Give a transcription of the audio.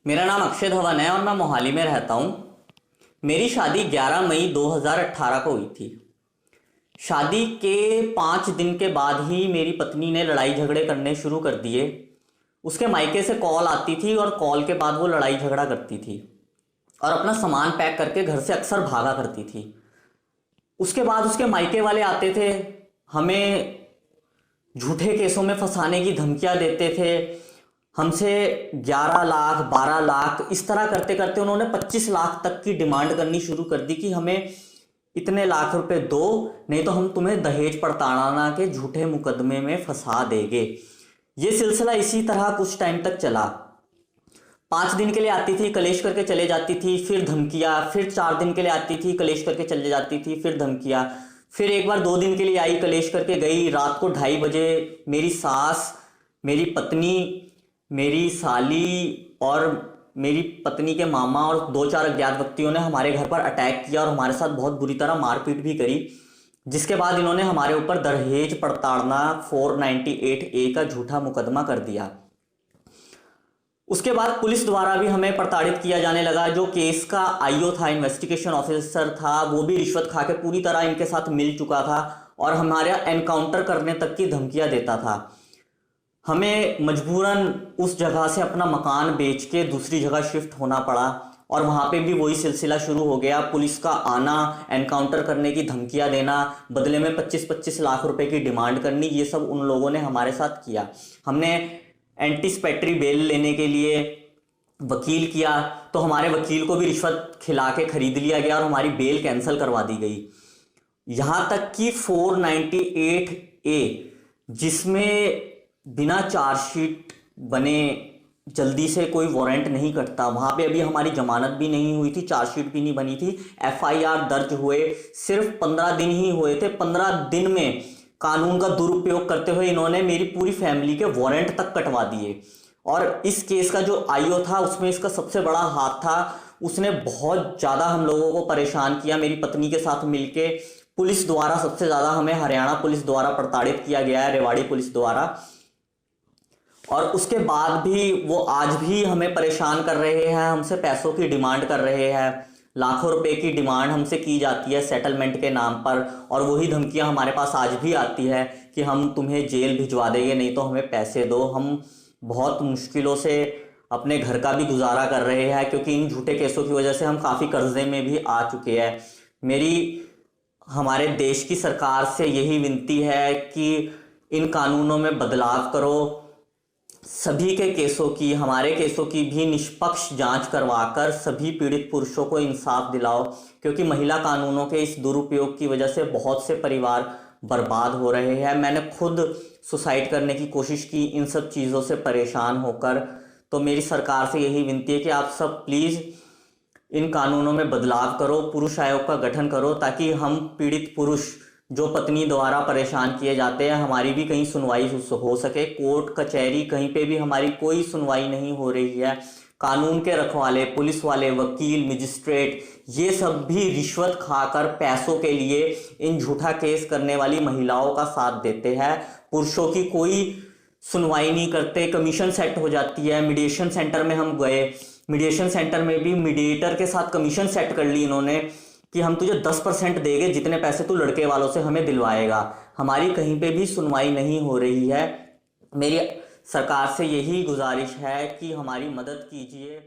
मेरा नाम अक्षय धवन है और मैं मोहाली में रहता हूँ। मेरी शादी 11 मई 2018 को हुई थी। शादी के 5 दिन के बाद ही मेरी पत्नी ने लड़ाई झगड़े करने शुरू कर दिए। उसके मायके से कॉल आती थी और कॉल के बाद वो लड़ाई झगड़ा करती थी और अपना सामान पैक करके घर से अक्सर भागा करती थी। उसके बाद उसके मायके वाले आते थे, हमें झूठे केसों में फंसाने की धमकियां देते थे। हमसे 11 लाख 12 लाख इस तरह करते करते उन्होंने 25 लाख तक की डिमांड करनी शुरू कर दी कि हमें इतने लाख रुपए दो, नहीं तो हम तुम्हें दहेज प्रताड़ना के झूठे मुकदमे में फंसा देंगे। ये सिलसिला इसी तरह कुछ टाइम तक चला। 5 दिन के लिए आती थी, कलेश करके चले जाती थी, फिर धमकियाँ, फिर 4 दिन के लिए आती थी, कलेश करके चले जाती थी, फिर धमकियाँ, फिर एक बार 2 दिन के लिए आई, कलेश करके गई। रात को 2:30 बजे मेरी सास, मेरी पत्नी, मेरी साली और मेरी पत्नी के मामा और 2-4 अज्ञात व्यक्तियों ने हमारे घर पर अटैक किया और हमारे साथ बहुत बुरी तरह मारपीट भी करी। जिसके बाद इन्होंने हमारे ऊपर दहेज प्रताड़ना 498A का झूठा मुकदमा कर दिया। उसके बाद पुलिस द्वारा भी हमें प्रताड़ित किया जाने लगा। जो केस का आईओ था, इन्वेस्टिगेशन ऑफिसर था, वो भी रिश्वत खा के पूरी तरह इनके साथ मिल चुका था और हमारे एनकाउंटर करने तक की धमकियां देता था। हमें मजबूरन उस जगह से अपना मकान बेच के दूसरी जगह शिफ्ट होना पड़ा और वहाँ पे भी वही सिलसिला शुरू हो गया। पुलिस का आना, एनकाउंटर करने की धमकियाँ देना, बदले में 25-25 लाख रुपए की डिमांड करनी, ये सब उन लोगों ने हमारे साथ किया। हमने एंटीसिपेटरी बेल लेने के लिए वकील किया तो हमारे वकील को भी रिश्वत खिला के खरीद लिया गया और हमारी बेल कैंसिल करवा दी गई। यहाँ तक कि 498A, जिसमें बिना चार्जशीट बने जल्दी से कोई वारंट नहीं कटता, वहाँ पे अभी हमारी जमानत भी नहीं हुई थी, चार्जशीट भी नहीं बनी थी, FIR दर्ज हुए सिर्फ 15 दिन ही हुए थे। 15 दिन में कानून का दुरुपयोग करते हुए इन्होंने मेरी पूरी फैमिली के वारंट तक कटवा दिए। और इस केस का जो आईओ था उसमें इसका सबसे बड़ा हाथ था। उसने बहुत ज़्यादा हम लोगों को परेशान किया। मेरी पत्नी के साथ मिलके पुलिस द्वारा सबसे ज़्यादा हमें हरियाणा पुलिस द्वारा प्रताड़ित किया गया है, रेवाड़ी पुलिस द्वारा। और उसके बाद भी वो आज भी हमें परेशान कर रहे हैं, हमसे पैसों की डिमांड कर रहे हैं। लाखों रुपए की डिमांड हमसे की जाती है सेटलमेंट के नाम पर और वही धमकियां हमारे पास आज भी आती है कि हम तुम्हें जेल भिजवा देंगे, नहीं तो हमें पैसे दो। हम बहुत मुश्किलों से अपने घर का भी गुजारा कर रहे हैं क्योंकि इन झूठे केसों की वजह से हम काफ़ी कर्जे में भी आ चुके हैं। मेरी हमारे देश की सरकार से यही विनती है कि इन कानूनों में बदलाव करो। सभी के केसों की, हमारे केसों की भी निष्पक्ष जांच करवाकर सभी पीड़ित पुरुषों को इंसाफ दिलाओ, क्योंकि महिला कानूनों के इस दुरुपयोग की वजह से बहुत से परिवार बर्बाद हो रहे हैं। मैंने खुद सुसाइड करने की कोशिश की इन सब चीज़ों से परेशान होकर। तो मेरी सरकार से यही विनती है कि आप सब प्लीज़ इन कानूनों में बदलाव करो, पुरुष आयोग का गठन करो, ताकि हम पीड़ित पुरुष जो पत्नी द्वारा परेशान किए जाते हैं, हमारी भी कहीं सुनवाई हो सके। कोर्ट कचहरी कहीं पे भी हमारी कोई सुनवाई नहीं हो रही है। कानून के रखवाले, पुलिस वाले, वकील, मजिस्ट्रेट, ये सब भी रिश्वत खाकर पैसों के लिए इन झूठा केस करने वाली महिलाओं का साथ देते हैं। पुरुषों की कोई सुनवाई नहीं करते, कमीशन सेट हो जाती है। मीडिएशन सेंटर में हम गए, मीडिएशन सेंटर में भी मीडिएटर के साथ कमीशन सेट कर ली इन्होंने कि हम तुझे 10% देंगे जितने पैसे तू लड़के वालों से हमें दिलवाएगा। हमारी कहीं पे भी सुनवाई नहीं हो रही है। मेरी सरकार से यही गुजारिश है कि हमारी मदद कीजिए।